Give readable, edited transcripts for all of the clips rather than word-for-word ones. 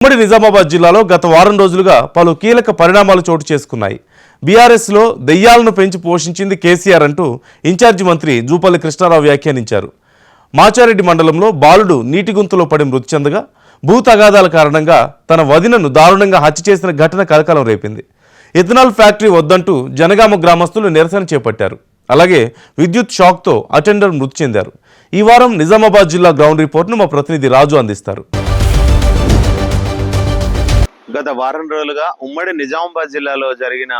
ఉమ్మడి నిజామాబాద్ జిల్లాలో గత వారం రోజులుగా పలు కీలక పరిణామాలు చోటు చేసుకున్నాయి. బీఆర్ఎస్లో దెయ్యాలను పెంచి పోషించింది కేసీఆర్ అంటూ ఇన్ఛార్జి మంత్రి జూపల్లి కృష్ణారావు వ్యాఖ్యానించారు. మాచారెడ్డి మండలంలో బాలుడు నీటి గుంతలో పడి మృతి చెందగా భూ తగాదాల కారణంగా తన వదినను దారుణంగా హత్య చేసిన ఘటన కలకలం రేపింది. ఇథనాల్ ఫ్యాక్టరీ వద్దంటూ జనగామ గ్రామస్తులు నిరసన చేపట్టారు. అలాగే విద్యుత్ షాక్తో అటెండర్ మృతి చెందారు. ఈ వారం నిజామాబాద్ జిల్లా గ్రౌండ్ రిపోర్ట్ను మా ప్రతినిధి రాజు అందిస్తారు. గత వారం రోజులుగా ఉమ్మడి నిజామాబాద్ జిల్లాలో జరిగిన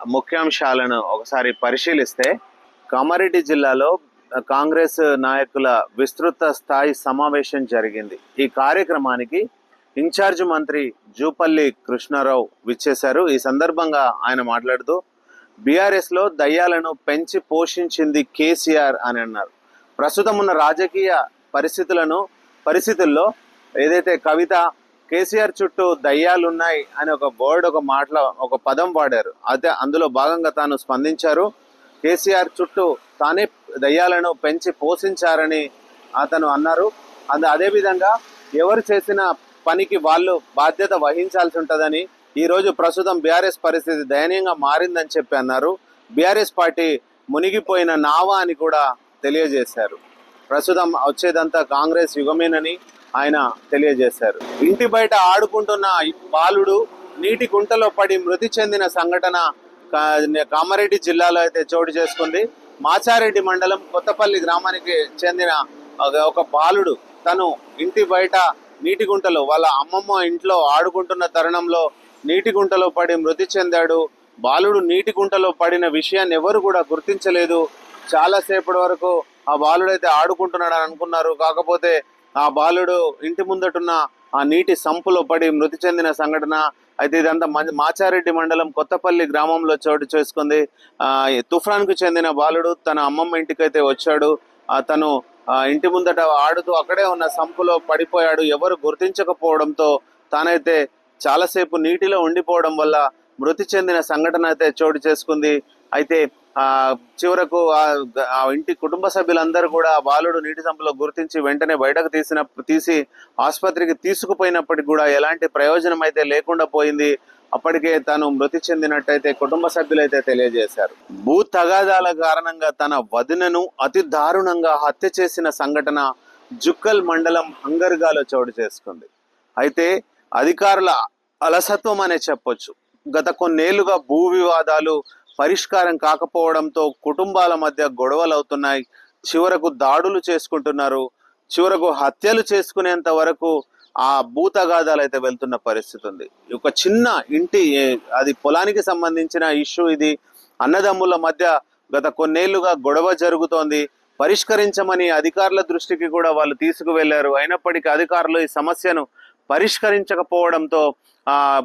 ముఖ్యాంశాలను ఒకసారి పరిశీలిస్తే కామారెడ్డి జిల్లాలో కాంగ్రెస్ నాయకుల విస్తృత స్థాయి సమావేశం జరిగింది. ఈ కార్యక్రమానికి ఇన్ఛార్జ్ మంత్రి జూపల్లి కృష్ణారావు విచ్చేశారు. ఈ సందర్భంగా ఆయన మాట్లాడుతూ బీఆర్ఎస్లో దయ్యాలను పెంచి పోషించింది కేసీఆర్ అని అన్నారు. ప్రస్తుతం ఉన్న రాజకీయ పరిస్థితుల్లో ఏదైతే కవిత కేసీఆర్ చుట్టూ దయ్యాలున్నాయి అని ఒక పదం వాడారు. అదే అందులో భాగంగా తాను స్పందించారు. కేసీఆర్ చుట్టూ తానే దయ్యాలను పెంచి పోషించారని అతను అన్నారు. అదేవిధంగా ఎవరు చేసిన పనికి వాళ్ళు బాధ్యత వహించాల్సి ఉంటుందని, ఈరోజు ప్రస్తుతం బీఆర్ఎస్ పరిస్థితి దయనీయంగా మారిందని చెప్పి అన్నారు. బీఆర్ఎస్ పార్టీ మునిగిపోయిన నావా అని కూడా తెలియజేశారు. ప్రస్తుతం వచ్చేదంతా కాంగ్రెస్ యుగమేనని ఆయన తెలియజేశారు. ఇంటి బయట ఆడుకుంటున్న బాలుడు నీటి గుంటలో పడి మృతి చెందిన సంఘటన కామారెడ్డి జిల్లాలో అయితే చోటు చేసుకుంది. మాచారెడ్డి మండలం కొత్తపల్లి గ్రామానికి చెందిన ఒక బాలుడు తను ఇంటి బయట నీటి గుంటలో వాళ్ళ అమ్మమ్మ ఇంట్లో ఆడుకుంటున్న తరుణంలో నీటి గుంటలో పడి మృతి చెందాడు. బాలుడు నీటి గుంటలో పడిన విషయాన్ని ఎవరు కూడా గుర్తించలేదు. చాలాసేపటి వరకు ఆ బాలుడైతే ఆడుకుంటున్నాడని అనుకున్నారు. కాకపోతే ఆ బాలుడు ఇంటి ముందటున్న ఆ నీటి సంపులో పడి మృతి చెందిన సంఘటన అయితే ఇదంతా మాచారెడ్డి మండలం కొత్తపల్లి గ్రామంలో చోటు చేసుకుంది. తుఫాన్కు చెందిన బాలుడు తన అమ్మమ్మ ఇంటికైతే వచ్చాడు. తను ఇంటి ముందట ఆడుతూ అక్కడే ఉన్న సంపులో పడిపోయాడు. ఎవరు గుర్తించకపోవడంతో తానైతే చాలాసేపు నీటిలో ఉండిపోవడం వల్ల మృతి చెందిన సంఘటన అయితే చోటు చేసుకుంది. అయితే చివరకు ఆ ఇంటి కుటుంబ సభ్యులందరూ కూడా ఆ బాలుడు నీటి సంపులో గుర్తించి వెంటనే బయటకు తీసి ఆసుపత్రికి తీసుకుపోయినప్పటికీ కూడా ఎలాంటి ప్రయోజనం అయితే లేకుండా పోయింది. అప్పటికే తాను మృతి చెందినట్టయితే కుటుంబ సభ్యులైతే తెలియజేశారు. భూ తగాదాల కారణంగా తన వదినను అతి దారుణంగా హత్య చేసిన సంఘటన జుక్కల్ మండలం హంగర్గాలో చోటు చేసుకుంది. అయితే అధికారుల అలసత్వం అనే చెప్పొచ్చు. గత కొన్నేళ్లుగా భూ వివాదాలు పరిష్కారం కాకపోవడంతో కుటుంబాల మధ్య గొడవలు అవుతున్నాయి. చివరకు దాడులు చేసుకుంటున్నారు. చివరకు హత్యలు చేసుకునేంత వరకు ఆ భూతగాదాలు అయితే వెళ్తున్న పరిస్థితి ఉంది. ఒక చిన్న ఇంటి అది పొలానికి సంబంధించిన ఇష్యూ ఇది. అన్నదమ్ముల మధ్య గత కొన్నేళ్లుగా గొడవ జరుగుతోంది. పరిష్కరించమని అధికారుల దృష్టికి కూడా వాళ్ళు తీసుకువెళ్లారు. అయినప్పటికీ అధికారులు ఈ సమస్యను పరిష్కరించకపోవడంతో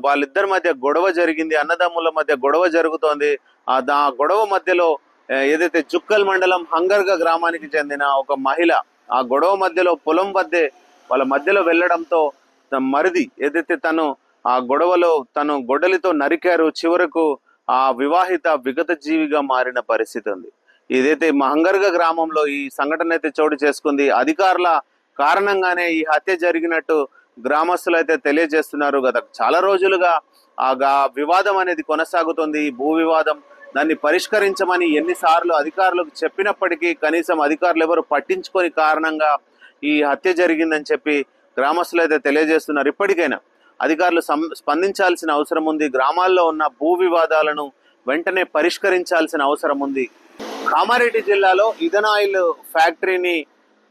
వాళ్ళిద్దరి మధ్య గొడవ జరిగింది. అన్నదమ్ముల మధ్య గొడవ జరుగుతోంది. ఆ గొడవ మధ్యలో ఏదైతే జుక్కల్ మండలం హంగర్గా గ్రామానికి చెందిన ఒక మహిళ ఆ గొడవ మధ్యలో పొలం వాళ్ళ మధ్యలో వెళ్ళడంతో మరిది ఏదైతే తను ఆ గొడవలో తను గొడ్డలితో నరికారు. చివరకు ఆ వివాహిత విగత జీవిగా మారిన పరిస్థితి ఉంది. ఏదైతే హంగర్గా గ్రామంలో ఈ సంఘటన అయితే చోటు చేసుకుంది. అధికారుల కారణంగానే ఈ హత్య జరిగినట్టు గ్రామస్తులు అయితే తెలియజేస్తున్నారు. గత చాలా రోజులుగా ఆ వివాదం అనేది కొనసాగుతుంది. ఈ భూ వివాదం దాన్ని పరిష్కరించమని ఎన్నిసార్లు అధికారులకు చెప్పినప్పటికీ కనీసం అధికారులు ఎవరు పట్టించుకొని కారణంగా ఈ హత్య జరిగిందని చెప్పి గ్రామస్తులు అయితే తెలియజేస్తున్నారు. ఇప్పటికైనా అధికారులు స్పందించాల్సిన అవసరం ఉంది. గ్రామాల్లో ఉన్న భూ వివాదాలను వెంటనే పరిష్కరించాల్సిన అవసరం ఉంది. కామారెడ్డి జిల్లాలో ఇథనాయిల్ ఫ్యాక్టరీని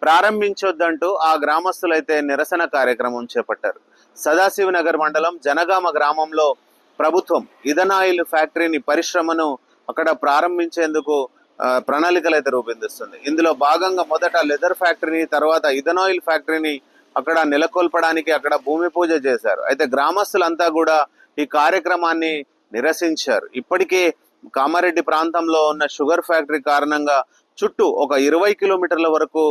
ప్రారంభించొద్దంటూ ఆ గ్రామస్తులైతే నిరసన కార్యక్రమం చేపట్టారు. సదాశివనగర్ మండలం జనగామ గ్రామంలో ప్రభుత్వం ఇథనాయిల్ ఫ్యాక్టరీని పరిశ్రమను అక్కడ ప్రారంభించేందుకు ప్రణాళికలు అయితే రూపొందిస్తుంది. ఇందులో భాగంగా మొదట లెదర్ ఫ్యాక్టరీని, తర్వాత ఇథనాయిల్ ఫ్యాక్టరీని అక్కడ నెలకొల్పడానికి అక్కడ భూమి పూజ చేశారు. అయితే గ్రామస్తులంతా కూడా ఈ కార్యక్రమాన్ని నిరసించారు. ఇప్పటికే కామారెడ్డి ప్రాంతంలో ఉన్న షుగర్ ఫ్యాక్టరీ కారణంగా చుట్టూ ఒక 20 కిలోమీటర్ల వరకు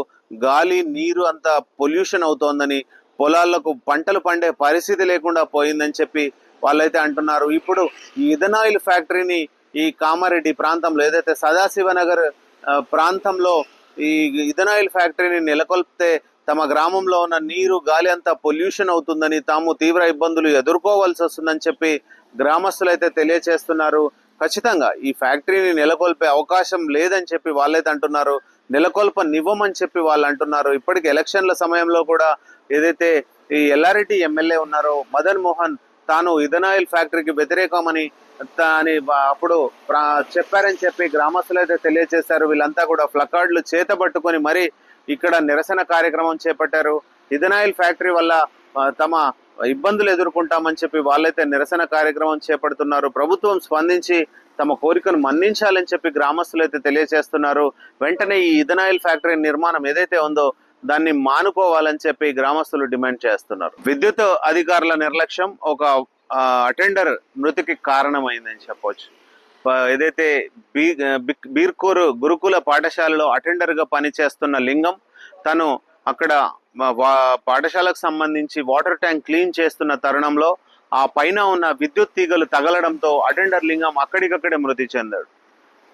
గాలి నీరు అంతా పొల్యూషన్ అవుతోందని, పొలాలకు పంటలు పండే పరిస్థితి లేకుండా పోయిందని చెప్పి వాళ్ళైతే అంటున్నారు. ఇప్పుడు ఈ ఇథనాయిల్ ఫ్యాక్టరీని ఈ కామారెడ్డి ప్రాంతంలో ఏదైతే సదాశివనగర్ ప్రాంతంలో ఈ ఇథనాయిల్ ఫ్యాక్టరీని నెలకొల్పితే తమ గ్రామంలో ఉన్న నీరు గాలి అంతా పొల్యూషన్ అవుతుందని, తాము తీవ్ర ఇబ్బందులు ఎదుర్కోవాల్సి వస్తుందని చెప్పి గ్రామస్తులు అయితే తెలియజేస్తున్నారు. ఖచ్చితంగా ఈ ఫ్యాక్టరీని నెలకొల్పే అవకాశం లేదని చెప్పి వాళ్ళైతే అంటున్నారు. నెలకొల్పనివ్వమని చెప్పి వాళ్ళు అంటున్నారు. ఇప్పటికి ఎలక్షన్ల సమయంలో కూడా ఏదైతే ఈ ఎల్లారెడ్డి ఎమ్మెల్యే ఉన్నారో మదన్ మోహన్ తాను ఇథనాయిల్ ఫ్యాక్టరీకి వ్యతిరేకమని అప్పుడు చెప్పారని చెప్పి గ్రామస్తులు అయితే తెలియజేశారు. వీళ్ళంతా కూడా ప్లకార్డులు చేతబట్టుకొని మరి ఇక్కడ నిరసన కార్యక్రమం చేపట్టారు. ఇథనాయిల్ ఫ్యాక్టరీ వల్ల తమ ఇబ్బందులు ఎదుర్కొంటామని చెప్పి వాళ్ళైతే నిరసన కార్యక్రమం చేపడుతున్నారు. ప్రభుత్వం స్పందించి తమ కోరికను మన్నించాలని చెప్పి గ్రామస్తులు అయితే తెలియజేస్తున్నారు. వెంటనే ఈ ఇథనాయిల్ ఫ్యాక్టరీ నిర్మాణం ఏదైతే ఉందో దాన్ని మానుకోవాలని చెప్పి గ్రామస్తులు డిమాండ్ చేస్తున్నారు. విద్యుత్ అధికారుల నిర్లక్ష్యం ఒక అటెండర్ మృతికి కారణమైందని చెప్పవచ్చు. ఏదైతే బీర్కూరు గురుకుల పాఠశాలలో అటెండర్ గా పనిచేస్తున్న లింగం తను అక్కడ పాఠశాలకు సంబంధించి వాటర్ ట్యాంక్ క్లీన్ చేస్తున్న తరుణంలో ఆ పైన ఉన్న విద్యుత్ తీగలు తగలడంతో అటెండర్ లింగం అక్కడికక్కడే మృతి చెందాడు.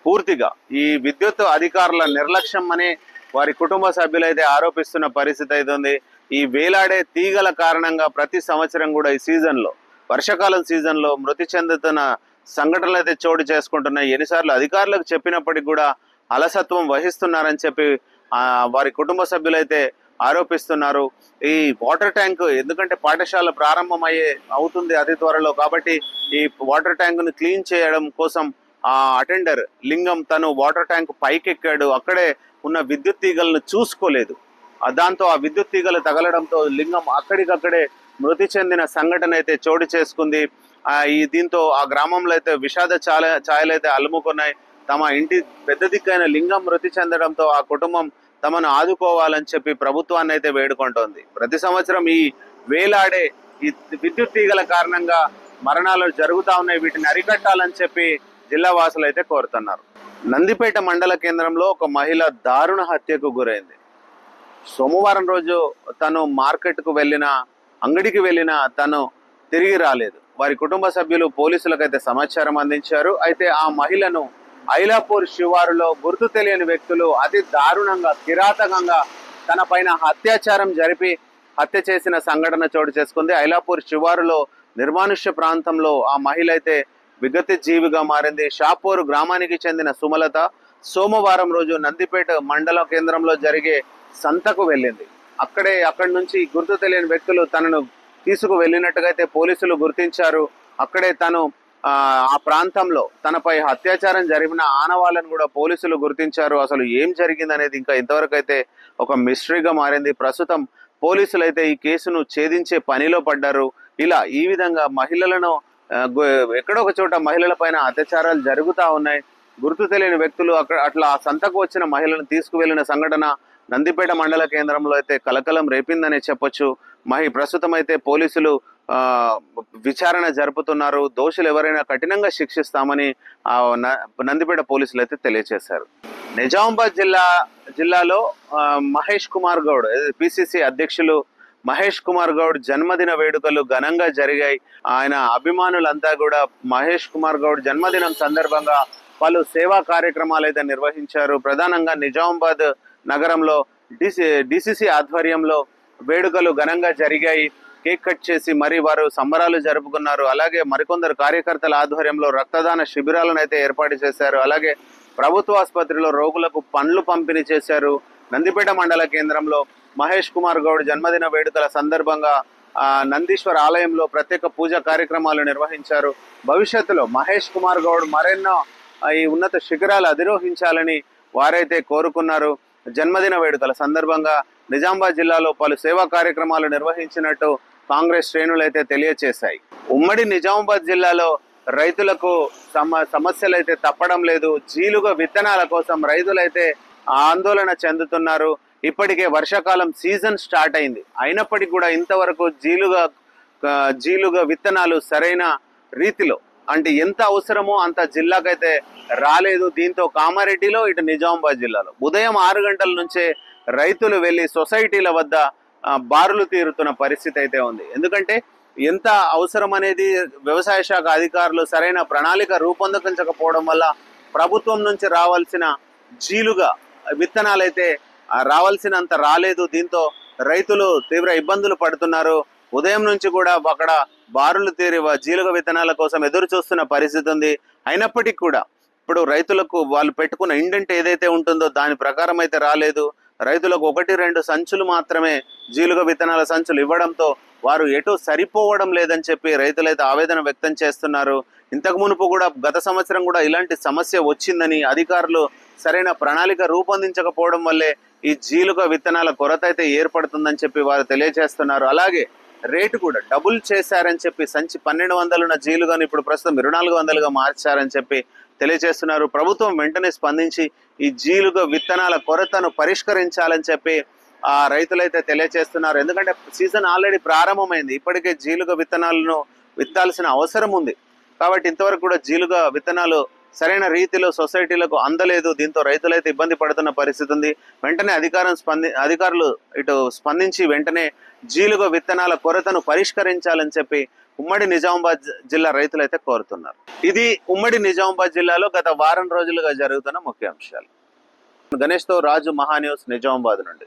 పూర్తిగా ఈ విద్యుత్ అధికారుల నిర్లక్ష్యం అనే వారి కుటుంబ సభ్యులైతే ఆరోపిస్తున్న పరిస్థితి అయితే ఉంది. ఈ వేలాడే తీగల కారణంగా ప్రతి సంవత్సరం కూడా ఈ సీజన్లో, వర్షాకాలం సీజన్లో మృతి చెందుతున్న సంఘటనలు అయితే చోటు చేసుకుంటున్నాయి. ఎన్నిసార్లు అధికారులకు చెప్పినప్పటికీ కూడా అలసత్వం వహిస్తున్నారని చెప్పి వారి కుటుంబ సభ్యులైతే ఆరోపిస్తున్నారు. ఈ వాటర్ ట్యాంక్ ఎందుకంటే పాఠశాల అవుతుంది అతి త్వరలో, కాబట్టి ఈ వాటర్ ట్యాంకును క్లీన్ చేయడం కోసం ఆ అటెండర్ లింగం తను వాటర్ ట్యాంక్ పైకెక్కాడు. అక్కడే ఉన్న విద్యుత్ తీగలను చూసుకోలేదు. దాంతో ఆ విద్యుత్ తీగలు తగలడంతో లింగం అక్కడికక్కడే మృతి చెందిన సంఘటన అయితే చోటు చేసుకుంది. దీంతో ఆ గ్రామంలో అయితే విషాద ఛాయలైతే అలుముకున్నాయి. తమ ఇంటి పెద్ద దిక్కైన లింగం మృతి చెందడంతో ఆ కుటుంబం తమను ఆదుకోవాలని చెప్పి ప్రభుత్వాన్ని అయితే వేడుకుంటోంది. ప్రతి సంవత్సరం ఈ వేలాడే ఈ విద్యుత్ తీగల కారణంగా మరణాలు జరుగుతూ ఉన్నాయి. వీటిని అరికట్టాలని చెప్పి జిల్లా వాసులు అయితే కోరుతున్నారు. నందిపేట మండల కేంద్రంలో ఒక మహిళ దారుణ హత్యకు గురైంది. సోమవారం రోజు తను మార్కెట్కు అంగడికి వెళ్ళిన తను తిరిగి రాలేదు. వారి కుటుంబ సభ్యులు పోలీసులకు అయితే సమాచారం అందించారు. అయితే ఆ మహిళను ఐలాపూర్ శివారులో గుర్తు తెలియని వ్యక్తులు అతి దారుణంగా కిరాతకంగా తన పైన అత్యాచారం జరిపి హత్య చేసిన సంఘటన చోటు చేసుకుంది. ఐలాపూర్ శివారులో నిర్మానుష్య ప్రాంతంలో ఆ మహిళ అయితే విగత జీవిగా మారింది. షాపూర్ గ్రామానికి చెందిన సుమలత సోమవారం రోజు నందిపేట మండల కేంద్రంలో జరిగే సంతకు వెళ్ళింది. అక్కడి నుంచి గుర్తు తెలియని వ్యక్తులు తనను తీసుకు వెళ్ళినట్టుగా అయితే పోలీసులు గుర్తించారు. అక్కడే తను ఆ ప్రాంతంలో తనపై అత్యాచారం జరిగిన ఆనవాళ్ళను కూడా పోలీసులు గుర్తించారు. అసలు ఏం జరిగింది అనేది ఇంకా ఇంతవరకు అయితే ఒక మిస్టరీగా మారింది. ప్రస్తుతం పోలీసులు అయితే ఈ కేసును ఛేదించే పనిలో పడ్డారు. ఈ విధంగా మహిళలను ఎక్కడో ఒక చోట మహిళల పైన అత్యాచారాలు జరుగుతూ ఉన్నాయి. గుర్తు తెలియని వ్యక్తులు అట్లా సంతకు వచ్చిన మహిళలను తీసుకువెళ్లిన సంఘటన నందిపేట మండల కేంద్రంలో అయితే కలకలం రేపిందనే చెప్పొచ్చు. ప్రస్తుతం అయితే పోలీసులు విచారణ జరుపుతున్నారు. దోషులు ఎవరైనా కఠినంగా శిక్షిస్తామని నందిపేట పోలీసులు అయితే తెలియజేశారు. నిజామాబాద్ జిల్లాలో మహేష్ కుమార్ గౌడ్ పిసిసి అధ్యక్షులు మహేష్ కుమార్ గౌడ్ జన్మదిన వేడుకలు ఘనంగా జరిగాయి. ఆయన అభిమానులంతా కూడా మహేష్ కుమార్ గౌడ్ జన్మదినం సందర్భంగా పలు సేవా కార్యక్రమాలు అయితే నిర్వహించారు. ప్రధానంగా నిజామాబాద్ నగరంలో డిసిసి ఆధ్వర్యంలో వేడుకలు ఘనంగా జరిగాయి. కేక్ కట్ చేసి మరి వారు సంబరాలు జరుపుకున్నారు. అలాగే మరికొందరు కార్యకర్తల ఆధ్వర్యంలో రక్తదాన శిబిరాలను అయితే ఏర్పాటు చేశారు. అలాగే ప్రభుత్వ ఆసుపత్రిలో రోగులకు పండ్లు పంపిణీ చేశారు. నందిపేట మండల కేంద్రంలో మహేష్ కుమార్ గౌడ్ జన్మదిన వేడుకల సందర్భంగా నందీశ్వర ఆలయంలో ప్రత్యేక పూజా కార్యక్రమాలు నిర్వహించారు. భవిష్యత్తులో మహేష్ కుమార్ గౌడ్ మరెన్నో ఈ ఉన్నత శిఖరాలు అధిరోహించాలని వారైతే కోరుకున్నారు. జన్మదిన వేడుకల సందర్భంగా నిజామాబాద్ జిల్లాలో పలు సేవా కార్యక్రమాలు నిర్వహించినట్టు కాంగ్రెస్ శ్రేణులు అయితే తెలియజేశాయి. ఉమ్మడి నిజామాబాద్ జిల్లాలో రైతులకు సమస్యలు అయితే తప్పడం లేదు. జీలుగా విత్తనాల కోసం రైతులైతే ఆందోళన చెందుతున్నారు. ఇప్పటికే వర్షాకాలం సీజన్ స్టార్ట్ అయింది. అయినప్పటికీ కూడా ఇంతవరకు జీలుగా విత్తనాలు సరైన రీతిలో అంటే ఎంత అవసరమో అంత జిల్లాకైతే రాలేదు. దీంతో కామారెడ్డిలో ఇటు నిజామాబాద్ జిల్లాలో ఉదయం 6 గంటల నుంచే రైతులు వెళ్లి సొసైటీల వద్ద బారులు తీరుతున్న పరిస్థితి అయితే ఉంది. ఎందుకంటే ఎంత అవసరం అనేది వ్యవసాయ శాఖ అధికారులు సరైన ప్రణాళిక రూపొందించకపోవడం వల్ల ప్రభుత్వం నుంచి రావాల్సిన జీలుగా విత్తనాలైతే రావాల్సినంత రాలేదు. దీంతో రైతులు తీవ్ర ఇబ్బందులు పడుతున్నారు. ఉదయం నుంచి కూడా అక్కడ బారులు తీరి జీలుగ విత్తనాల కోసం ఎదురు చూస్తున్న పరిస్థితి ఉంది. అయినప్పటికీ కూడా ఇప్పుడు రైతులకు వాళ్ళు పెట్టుకున్న ఇండెంట్ ఏదైతే ఉంటుందో దాని ప్రకారం అయితే రాలేదు. రైతులకు 1-2 సంచులు మాత్రమే జీలుగ విత్తనాల సంచులు ఇవ్వడంతో వారు ఎటు సరిపోవడం లేదని చెప్పి రైతులైతే ఆవేదన వ్యక్తం చేస్తున్నారు. ఇంతకు మునుపు కూడా గత సంవత్సరం కూడా ఇలాంటి సమస్య వచ్చిందని, అధికారులు సరైన ప్రణాళిక రూపొందించకపోవడం వల్లే ఈ జీలుగ విత్తనాల కొరత అయితే ఏర్పడుతుందని చెప్పి వారు తెలియజేస్తున్నారు. అలాగే రేటు కూడా డబుల్ చేశారని చెప్పి సంచి 1200 ఉన్న జీలుగను ఇప్పుడు ప్రస్తుతం 2400గా మార్చారని చెప్పి తెలియజేస్తున్నారు. ప్రభుత్వం వెంటనే స్పందించి ఈ జీలుగ విత్తనాల కొరతను పరిష్కరించాలని చెప్పి రైతులైతే తెలియజేస్తున్నారు. ఎందుకంటే సీజన్ ఆల్రెడీ ప్రారంభమైంది. ఇప్పటికే జీలుగ విత్తనాలను విత్తాల్సిన అవసరం ఉంది. కాబట్టి ఇంతవరకు కూడా జీలుగ విత్తనాలు సరైన రీతిలో సొసైటీలకు అందలేదు. దీంతో రైతులైతే ఇబ్బంది పడుతున్న పరిస్థితి ఉంది. వెంటనే అధికారులు ఇటు స్పందించి వెంటనే జీలుగ విత్తనాల కొరతను పరిష్కరించాలని చెప్పి ఉమ్మడి నిజామాబాద్ జిల్లా రైతులైతే కోరుతున్నారు. ఇది ఉమ్మడి నిజామాబాద్ జిల్లాలో గత వారం రోజులుగా జరుగుతున్న ముఖ్యాంశాలు. గణేష్తో రాజు, మహా న్యూస్, నిజామాబాద్ నుండి.